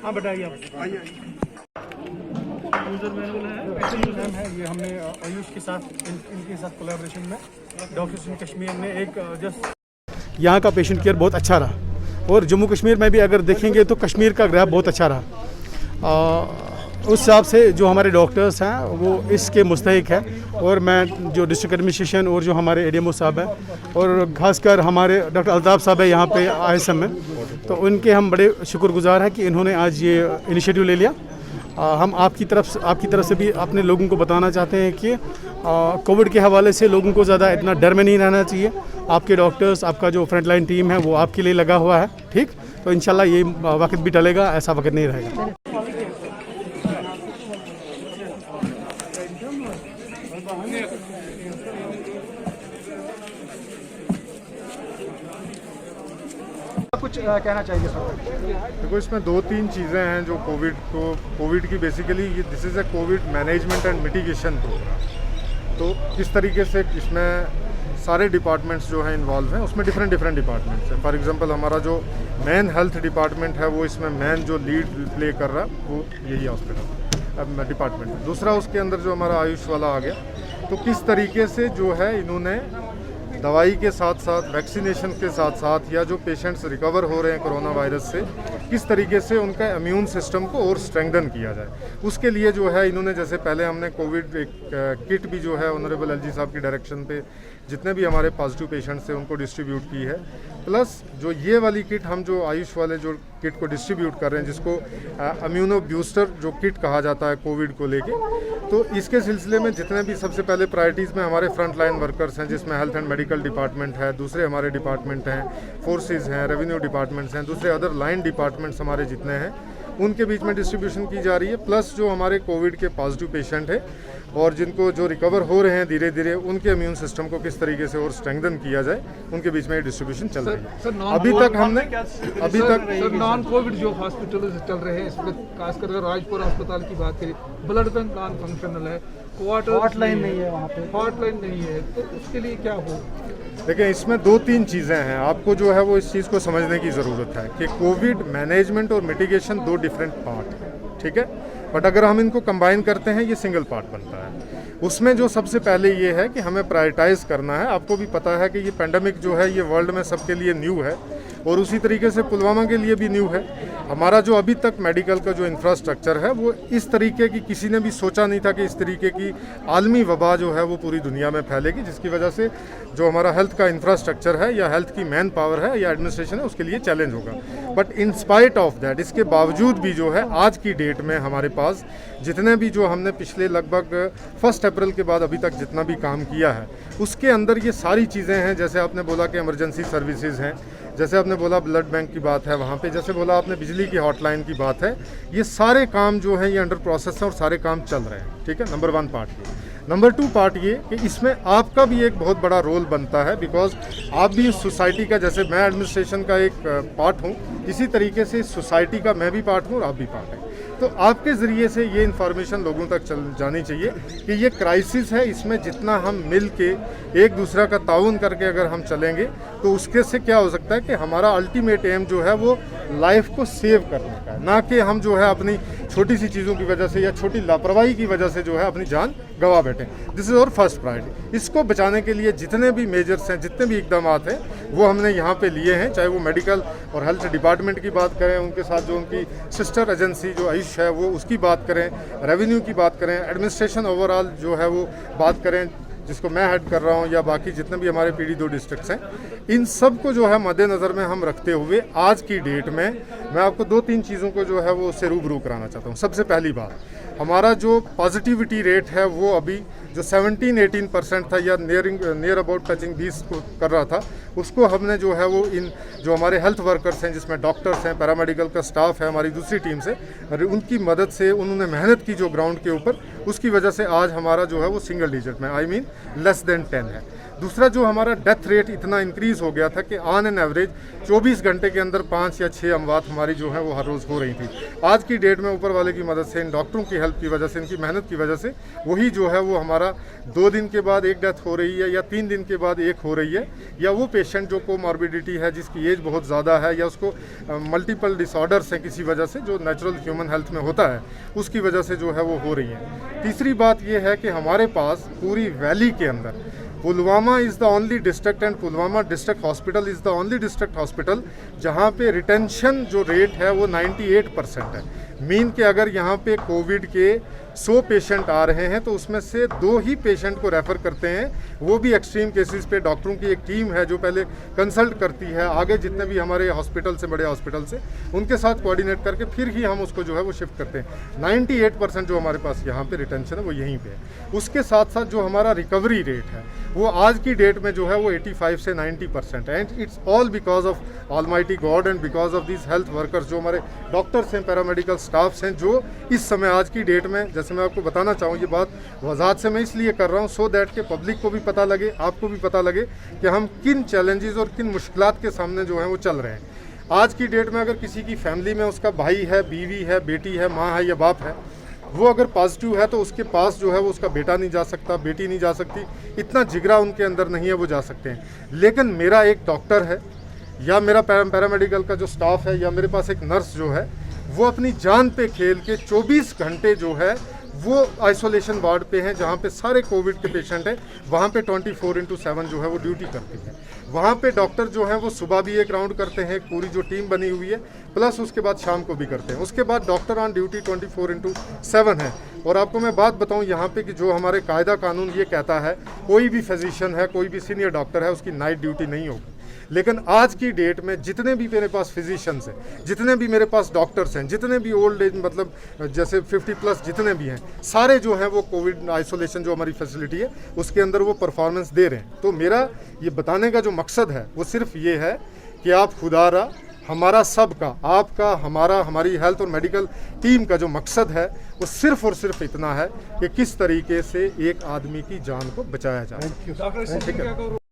हाँ बताइए आप। आइए यूजर मैनुअल है, ये हमने आयुष के साथ इनके साथ कोलैबोरेशन में डॉक्टर्स इन कश्मीर ने एक जस्ट यहाँ का पेशेंट केयर बहुत अच्छा रहा और जम्मू कश्मीर में भी अगर देखेंगे तो कश्मीर का ग्राफ बहुत अच्छा रहा। उस हिसाब से जो हमारे डॉक्टर्स हैं वो इसके मुस्तहिक है और मैं जो डिस्ट्रिक्ट एडमिनिस्ट्रेशन और जो हमारे एडीएमओ साहब हैं और ख़ासकर हमारे डॉक्टर अल्ताफ़ साहब है यहाँ पे आईएसएम में, तो उनके हम बड़े शुक्रगुजार हैं कि इन्होंने आज ये इनिशिएटिव ले लिया। हम आपकी तरफ से भी अपने लोगों को बताना चाहते हैं कि कोविड के हवाले से लोगों को ज़्यादा इतना डर में नहीं रहना चाहिए। आपके डॉक्टर्स, आपका जो फ्रंटलाइन टीम है वो आपके लिए लगा हुआ है, ठीक। तो इंशाल्लाह ये वक्त भी टलेगा, ऐसा वक्त नहीं रहेगा। कुछ कहना चाहिए सर? देखो, इसमें दो तीन चीज़ें हैं जो कोविड की बेसिकली ये this is a COVID management and mitigation programme. तो किस तरीके से इसमें सारे डिपार्टमेंट्स जो हैं इन्वॉल्व हैं, उसमें डिफरेंट डिपार्टमेंट्स हैं। फॉर एग्जांपल हमारा जो मेन हेल्थ डिपार्टमेंट है वो इसमें मेन जो लीड प्ले कर रहा है वो यही हॉस्पिटल डिपार्टमेंट। दूसरा उसके अंदर जो हमारा आयुष वाला आ गया, तो किस तरीके से जो है इन्होंने दवाई के साथ साथ वैक्सीनेशन के साथ साथ या जो पेशेंट्स रिकवर हो रहे हैं कोरोना वायरस से, किस तरीके से उनका इम्यून सिस्टम को और स्ट्रेंथन किया जाए, उसके लिए जो है इन्होंने जैसे पहले हमने कोविड एक किट भी जो है ऑनरेबल एलजी साहब की डायरेक्शन पे जितने भी हमारे पॉजिटिव पेशेंट्स थे उनको डिस्ट्रीब्यूट की है। प्लस जो ये वाली किट हम जो आयुष वाले जो किट को डिस्ट्रीब्यूट कर रहे हैं जिसको इम्यूनो बूस्टर जो किट कहा जाता है कोविड को लेके, तो इसके सिलसिले में जितने भी सबसे पहले प्रायोरिटीज़ में हमारे फ्रंट लाइन वर्कर्स हैं जिसमें हेल्थ एंड मेडिकल डिपार्टमेंट है, दूसरे हमारे डिपार्टमेंट हैं, फोर्सेस हैं, रेवेन्यू डिपार्टमेंट्स हैं, दूसरे अदर लाइन डिपार्टमेंट्स हमारे जितने हैं उनके बीच में डिस्ट्रीब्यूशन की जा रही है। प्लस जो हमारे कोविड के पॉजिटिव पेशेंट है और जिनको जो रिकवर हो रहे हैं धीरे धीरे, उनके इम्यून सिस्टम को किस तरीके से और स्ट्रेंथन किया जाए, उनके बीच में डिस्ट्रीब्यूशन चल रही है। अभी तक नॉन कोविड जो हॉस्पिटल चल रहे हैं, इसमें खासकर अगर राजपुर अस्पताल की बात करें, ब्लड बैंक नॉन फंक्शनल है, हॉटलाइन नहीं है, वहाँ पे हॉटलाइन नहीं है, तो उसके लिए क्या हो? देखिए, इसमें दो तीन चीज़ें हैं, आपको जो है वो इस चीज़ को समझने की ज़रूरत है कि कोविड मैनेजमेंट और मिटिगेशन दो डिफरेंट पार्ट हैं, ठीक है। बट अगर हम इनको कंबाइन करते हैं ये सिंगल पार्ट बनता है। उसमें जो सबसे पहले ये है कि हमें प्रायोरिटाइज करना है। आपको भी पता है कि ये पेंडेमिक जो है ये वर्ल्ड में सबके लिए न्यू है और उसी तरीके से पुलवामा के लिए भी न्यू है। हमारा जो अभी तक मेडिकल का जो इंफ्रास्ट्रक्चर है वो इस तरीके की किसी ने भी सोचा नहीं था कि इस तरीके की आलमी वबा जो है वो पूरी दुनिया में फैलेगी, जिसकी वजह से जो हमारा हेल्थ का इंफ्रास्ट्रक्चर है या हेल्थ की मैन पावर है या एडमिनिस्ट्रेशन है उसके लिए चैलेंज होगा। But in spite of that, इसके बावजूद भी जो है आज की डेट में हमारे पास जितने भी जो हमने पिछले लगभग 1 अप्रैल के बाद अभी तक जितना भी काम किया है उसके अंदर ये सारी चीज़ें हैं। जैसे आपने बोला कि इमरजेंसी सर्विसेज हैं, जैसे आपने बोला ब्लड बैंक की बात है वहाँ पे, जैसे बोला आपने बिजली की हॉटलाइन की बात है, ये सारे काम जो हैं ये अंडर प्रोसेस हैं और सारे काम चल रहे हैं, ठीक है। नंबर 1 पार्ट ये। नंबर 2 पार्ट ये कि इसमें आपका भी एक बहुत बड़ा रोल बनता है, बिकॉज आप भी इस सोसाइटी का, जैसे मैं एडमिनिस्ट्रेशन का एक पार्ट हूँ, इसी तरीके से इस सोसाइटी का मैं भी पार्ट हूँ और आप भी पार्ट हैं। तो आपके ज़रिए से ये इन्फॉर्मेशन लोगों तक जानी चाहिए कि ये क्राइसिस है, इसमें जितना हम मिल के एक दूसरा का ताउन करके अगर हम चलेंगे तो उसके से क्या हो सकता है कि हमारा अल्टीमेट एम जो है वो लाइफ को सेव करने का है, ना कि हम जो है अपनी छोटी सी चीज़ों की वजह से या छोटी लापरवाही की वजह से जो है अपनी जान गंवा बैठे। This is our first priority. इसको बचाने के लिए जितने भी मेजर्स हैं, जितने भी इकदाम हैं वो हमने यहाँ पे लिए हैं, चाहे वो मेडिकल और हेल्थ डिपार्टमेंट की बात करें, उनके साथ जो उनकी सिस्टर एजेंसी जो आयुष है वो उसकी बात करें, रेवेन्यू की बात करें, एडमिनिस्ट्रेशन ओवरऑल जो है वो बात करें जिसको मैं हेड कर रहा हूँ, या बाकी जितने भी हमारे पीडी 2 डिस्ट्रिक्ट्स हैं, इन सब को जो है मद्देनज़र में हम रखते हुए आज की डेट में मैं आपको 2-3 चीज़ों को जो है वो उससे रूबरू कराना चाहता हूँ। सबसे पहली बात, हमारा जो पॉजिटिविटी रेट है वो अभी जो 17-18% था या नियर अबाउट टचिंग 20 को कर रहा था, उसको हमने जो है वो इन जो हमारे हेल्थ वर्कर्स हैं जिसमें डॉक्टर्स हैं, पैरामेडिकल का स्टाफ है हमारी दूसरी टीम से, उनकी मदद से उन्होंने मेहनत की जो ग्राउंड के ऊपर, उसकी वजह से आज हमारा जो है वो सिंगल डिजिट में, आई मीन लेस देन 10 है। दूसरा जो हमारा डेथ रेट इतना इंक्रीज हो गया था कि ऑन एन एवरेज 24 घंटे के अंदर 5 या 6 अमवात हमारी जो है वो हर रोज़ हो रही थी। आज की डेट में ऊपर वाले की मदद से, इन डॉक्टरों की हेल्प की वजह से, इनकी मेहनत की वजह से वही जो है वो हमारा 2 दिन के बाद एक डेथ हो रही है या 3 दिन के बाद एक हो रही है, या वो पेशेंट जो कोमॉर्बिडिटी है, जिसकी एज बहुत ज़्यादा है, या उसको मल्टीपल डिसऑर्डर्स हैं किसी वजह से जो नेचुरल ह्यूमन हेल्थ में होता है, उसकी वजह से जो है वो हो रही है। तीसरी बात ये है कि हमारे पास पूरी वैली के अंदर Pulwama is the only district and Pulwama district hospital is the only district hospital जहाँ पे रिटेंशन जो रेट है वो 98% है। मीन कि अगर यहाँ पे कोविड के 100 पेशेंट आ रहे हैं तो उसमें से 2 ही पेशेंट को रेफ़र करते हैं, वो भी एक्सट्रीम केसेस पे डॉक्टरों की एक टीम है जो पहले कंसल्ट करती है आगे जितने भी हमारे हॉस्पिटल से, बड़े हॉस्पिटल से, उनके साथ कोऑर्डिनेट करके फिर ही हम उसको जो है वो शिफ्ट करते हैं। 98% जो हमारे पास यहाँ पे रिटेंशन है वो यहीं पे है। उसके साथ साथ जो हमारा रिकवरी रेट है वो आज की डेट में जो है वो 85 से 90% है। And it's all because of almighty God and because of this health workers, जो हमारे डॉक्टर्स हैं, पैरामेडिकल स्टाफ्स हैं, जो इस समय आज की डेट में, जैसे मैं आपको बताना चाहूँ, ये बात वजाहत से मैं इसलिए कर रहा हूँ सो दैट के पब्लिक को भी पता लगे, आपको भी पता लगे कि हम किन चैलेंजेस और किन मुश्किलात के सामने जो हैं वो चल रहे हैं। आज की डेट में अगर किसी की फैमिली में उसका भाई है, बीवी है, बेटी है, माँ है या बाप है, वो अगर पॉजिटिव है तो उसके पास जो है वो उसका बेटा नहीं जा सकता, बेटी नहीं जा सकती, इतना जिगरा उनके अंदर नहीं है, वो जा सकते हैं। लेकिन मेरा एक डॉक्टर है या मेरा पैरामेडिकल का जो स्टाफ है या मेरे पास एक नर्स जो है, वो अपनी जान पे खेल के 24 घंटे जो है वो आइसोलेशन वार्ड पे हैं जहाँ पे सारे कोविड के पेशेंट हैं, वहाँ पे 24/7 जो है वो ड्यूटी करती है। वहाँ पे डॉक्टर जो हैं वो सुबह भी एक राउंड करते हैं, पूरी जो टीम बनी हुई है, प्लस उसके बाद शाम को भी करते हैं। उसके बाद डॉक्टर ऑन ड्यूटी 24/7 है। और आपको मैं बात बताऊं यहाँ पे कि जो हमारे कायदा कानून ये कहता है, कोई भी फिजिशियन है, कोई भी सीनियर डॉक्टर है, उसकी नाइट ड्यूटी नहीं होगी। लेकिन आज की डेट में जितने भी मेरे पास फिजिशियंस हैं, जितने भी मेरे पास डॉक्टर्स हैं, जितने भी ओल्ड एज मतलब जैसे 50+ जितने भी हैं, सारे जो हैं वो कोविड आइसोलेशन जो हमारी फैसिलिटी है उसके अंदर वो परफॉर्मेंस दे रहे हैं। तो मेरा ये बताने का जो मकसद है वो सिर्फ ये है कि आप खुदारा, हमारा सबका, आपका, हमारा, हमारी हेल्थ और मेडिकल टीम का जो मकसद है वो सिर्फ और सिर्फ इतना है कि किस तरीके से एक आदमी की जान को बचाया जाए। डॉक्टर